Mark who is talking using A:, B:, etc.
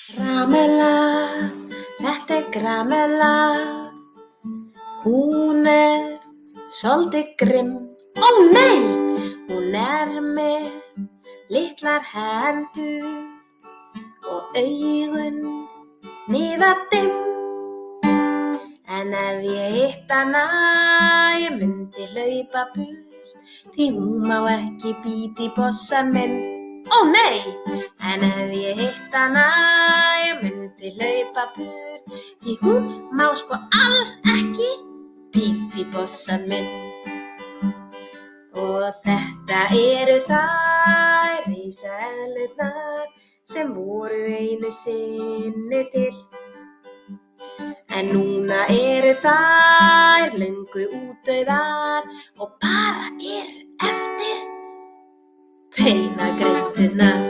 A: Gramela, þetta Gramela, hún soldið grimm. Ó nei, hún með litlar hendur og augun niðadimm. En ef ég hitt hana, ég myndi hlaupa burt, því hún má ekki bíta í bossann minn. Ó nei, en ef ég hitt hana, ég myndi hlaupa burt, því hún má sko alls ekki bíta í bossann minn. Og þetta eru þær risaeðlurnar sem voru einu sinni til. En núna eru þær löngu útdauðar og bara eru eftir beinagrindirnar.